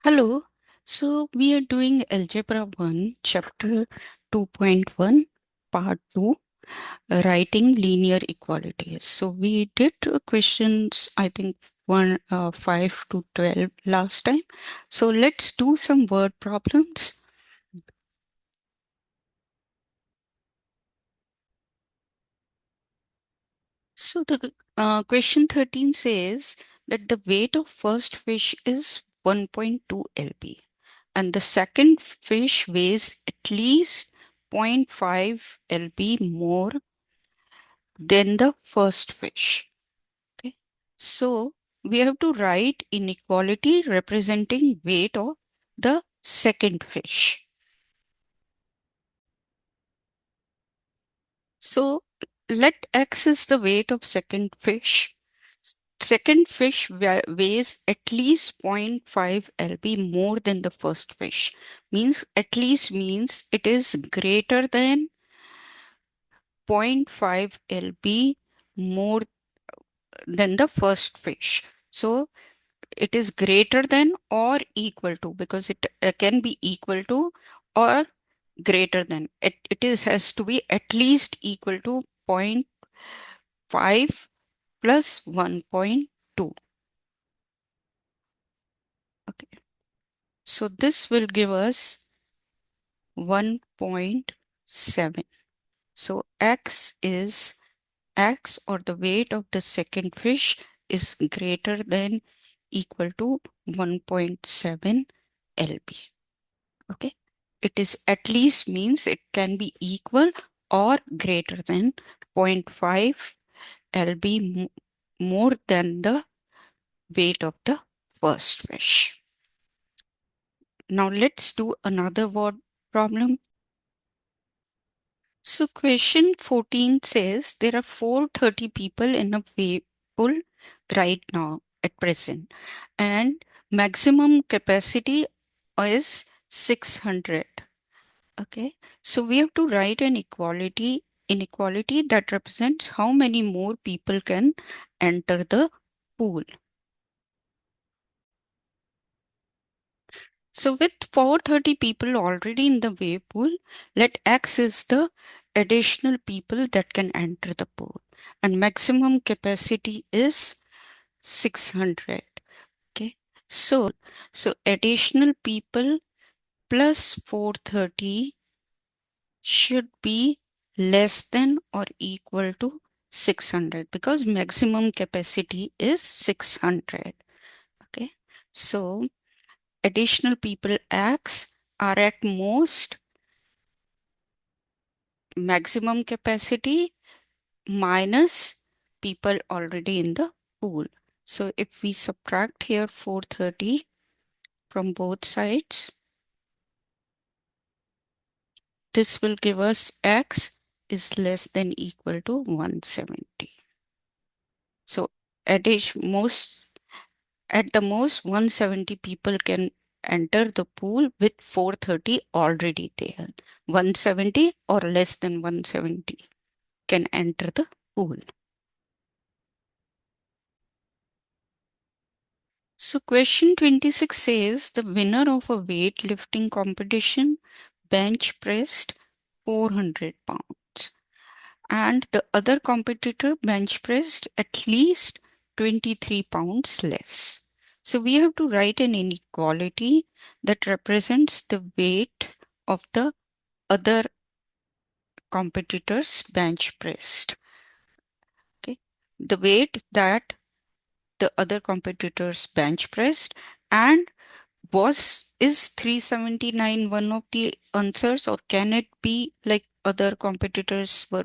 Hello. So we are doing Algebra 1, Chapter 2.1, Part 2, Writing Linear Equalities. So we did questions, I think, 5 to 12 last time. So let's do some word problems. So the question 13 says that the weight of first fish is 1.2 lb. And the second fish weighs at least zero point 0.5 lb more than the first fish. Okay. So we have to write inequality representing weight of the second fish. So let x is the weight of second fish. Second fish weighs at least zero point 0.5 lb more than the first fish. Means at least means it is greater than 0.5 lb more than the first fish. So it is greater than or equal to, because it can be equal to or greater than. It is has to be at least equal to 0.5 plus 1.2. Okay. So this will give us 1.7. So x or the weight of the second fish is greater than equal to 1.7 lb. Okay. It is at least means it can be equal or greater than 0.5 lb more than the weight of the first fish. Now let's do another word problem. So question 14 says there are 430 people in a wave pool right now at present, and maximum capacity is 600. Okay, so we have to write an inequality that represents how many more people can enter the pool. So with 430 people already in the wave pool, let x is the additional people that can enter the pool, and maximum capacity is 600. Okay, so additional people plus 430 should be less than or equal to 600, because maximum capacity is 600. Okay, so additional people x are at most maximum capacity minus people already in the pool. So if we subtract here 430 from both sides, this will give us x is less than equal to 170. So most at the most 170 people can enter the pool with 430 already there. 170 or less than 170 can enter the pool. So question 26 says the winner of a weightlifting competition bench pressed 400 pounds, and the other competitor bench pressed at least 23 pounds less. So we have to write an inequality that represents the weight of the other competitor's bench pressed. Okay, the weight that the other competitors bench pressed, and was is 379 one of the answers, or can it be like other competitors were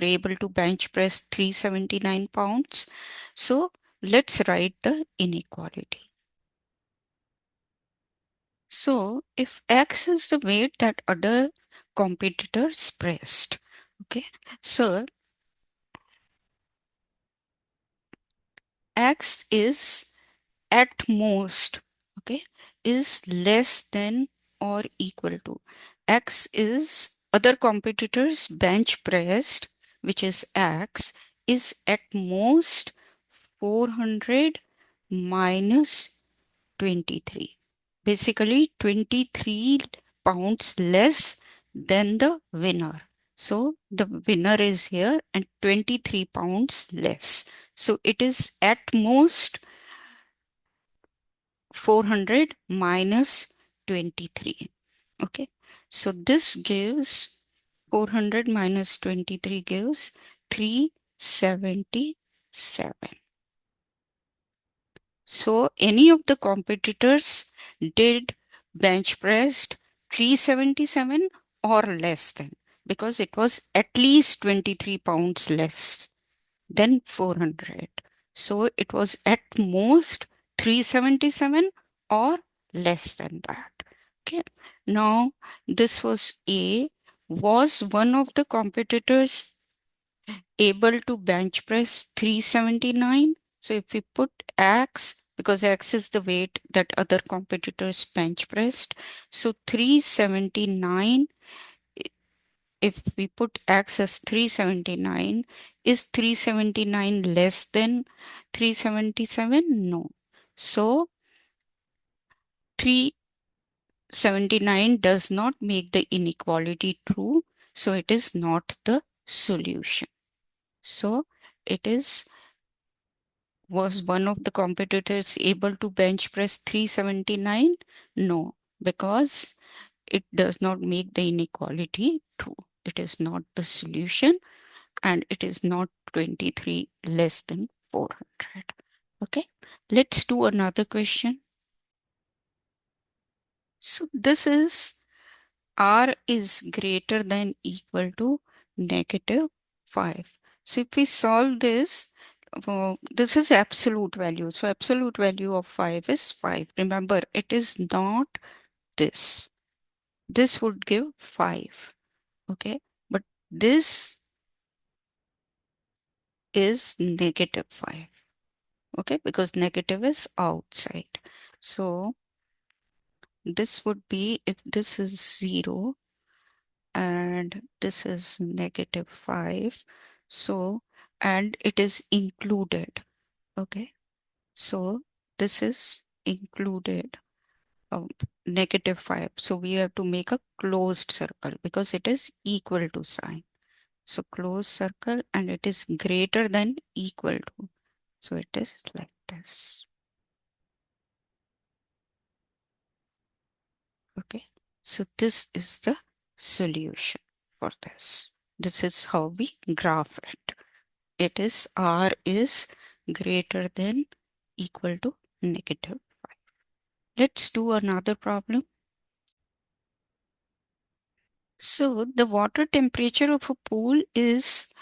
able to bench press 379 pounds? So let's write the inequality. So if x is the weight that other competitors pressed, okay, so x is at most, okay, is less than or equal to, x is other competitors bench pressed, which is x, is at most 400 minus 23. basically 23 pounds less than the winner. So the winner is here and 23 pounds less. So it is at most 400 minus 23. Okay. So this gives 400 minus 23 gives 377. So any of the competitors did bench pressed 377 or less than, because it was at least 23 pounds less than 400. So it was at most 377 or less than that. Okay. Now this was A. Was one of the competitors able to bench press 379? So if we put X, because X is the weight that other competitors bench pressed, so 379, if we put X as 379, is 379 less than 377? No. So 379 does not make the inequality true, so it is not the solution. So it is, was one of the competitors able to bench press 379? No, because it does not make the inequality true. It is not the solution and it is not 23 less than 400. Okay, let's do another question. So this is R is greater than equal to negative 5. So if we solve this, this is absolute value. So absolute value of 5 is 5. Remember, it is not this. This would give 5. Okay. But this is negative 5. Okay. Because negative is outside. So this would be, if this is 0 and this is negative 5. So, and it is included. Okay. So this is included, negative 5. So we have to make a closed circle because it is equal to sign. So closed circle and it is greater than equal to. So it is like this. Okay. So this is the solution for this. This is how we graph it. It is R is greater than equal to negative 5. Let's do another problem. So the water temperature of a pool is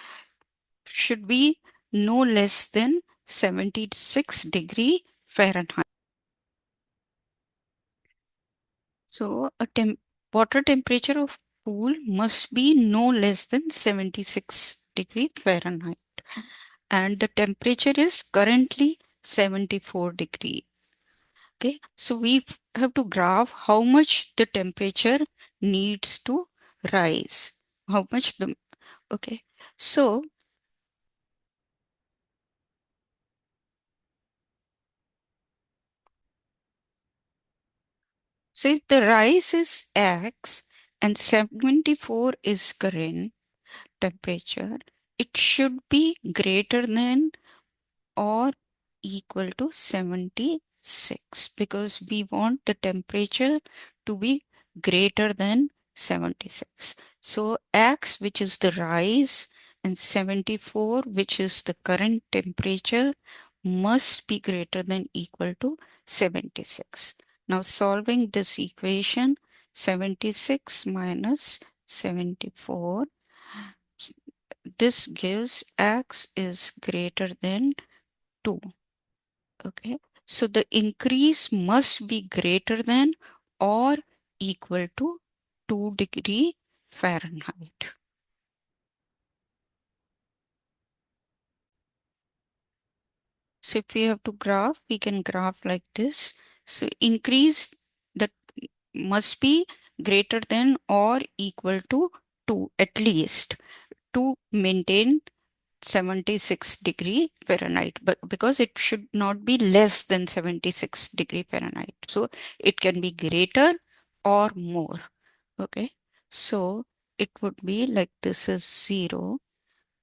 should be no less than 76 degrees Fahrenheit. So a water temperature of pool must be no less than 76 degrees Fahrenheit. And the temperature is currently 74 degree. Okay, so we have to graph how much the temperature needs to rise. How much the, okay. So if the rise is X and 74 is current temperature, it should be greater than or equal to 76 because we want the temperature to be greater than 76. So X, which is the rise, and 74, which is the current temperature, must be greater than equal to 76. Now solving this equation, 76 minus 74, this gives X is greater than 2. Okay, so the increase must be greater than or equal to 2 degrees Fahrenheit. So if we have to graph, we can graph like this. So increase that must be greater than or equal to 2 at least to maintain 76 degree Fahrenheit, but because it should not be less than 76 degree Fahrenheit. So it can be greater or more. Okay. So it would be like this is 0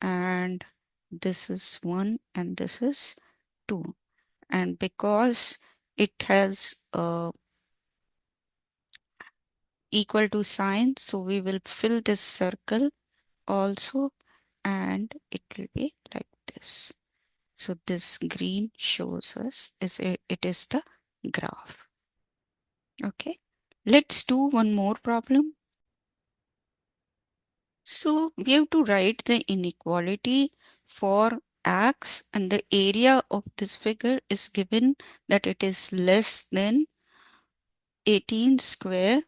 and this is 1 and this is 2. And because it has a equal to sign, so we will fill this circle also and it will be like this. So this green shows us it is the graph. Okay, let's do one more problem. So we have to write the inequality for x, and the area of this figure is given that it is less than 18 square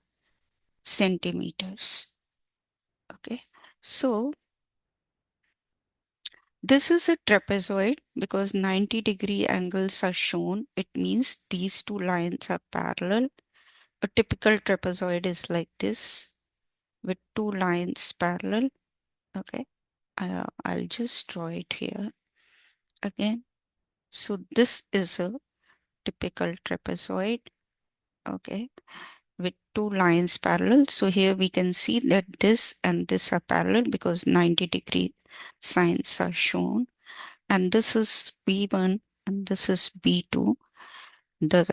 centimeters. Okay, so this is a trapezoid because 90-degree angles are shown. It means these two lines are parallel. A typical trapezoid is like this with two lines parallel. Okay, I'll just draw it here again. So this is a typical trapezoid. Okay, with two lines parallel. So here we can see that this and this are parallel because 90-degree signs are shown. And this is B1 and this is B2, the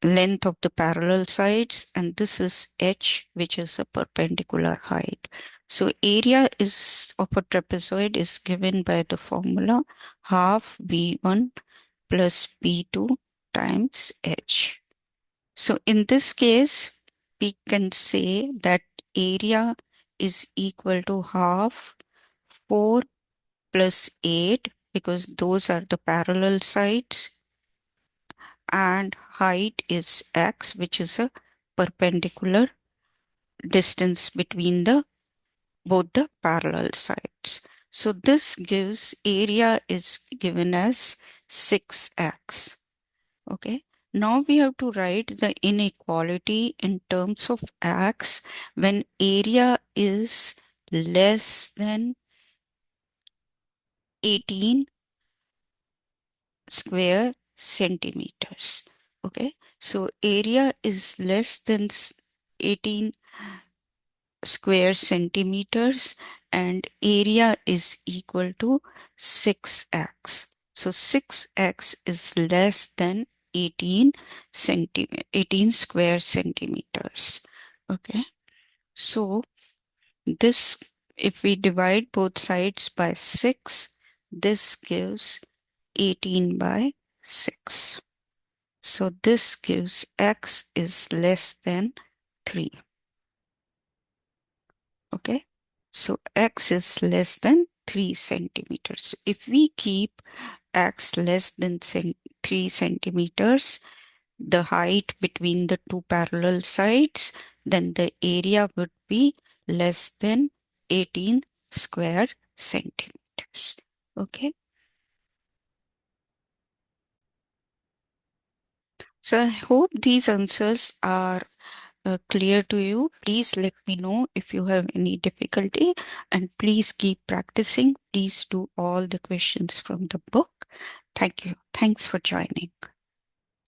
length of the parallel sides, and this is H, which is a perpendicular height. So area is of a trapezoid is given by the formula half B1 plus B2 times H. So in this case, we can say that area is equal to half 4 plus 8 because those are the parallel sides, and height is x, which is a perpendicular distance between the both the parallel sides. So this gives area is given as 6x. Okay. Now we have to write the inequality in terms of x when area is less than 18 square centimeters. Okay, so area is less than 18 square centimeters and area is equal to 6x. So 6x is less than 18 square centimeters. Okay, so this, if we divide both sides by 6, this gives 18 by 6. So this gives x is less than 3. Okay. So x is less than 3 centimeters. If we keep x less than 3 centimeters, the height between the two parallel sides, then the area would be less than 18 square centimeters. Okay. So I hope these answers are clear to you. Please let me know if you have any difficulty and please keep practicing. Please do all the questions from the book. Thank you. Thanks for joining.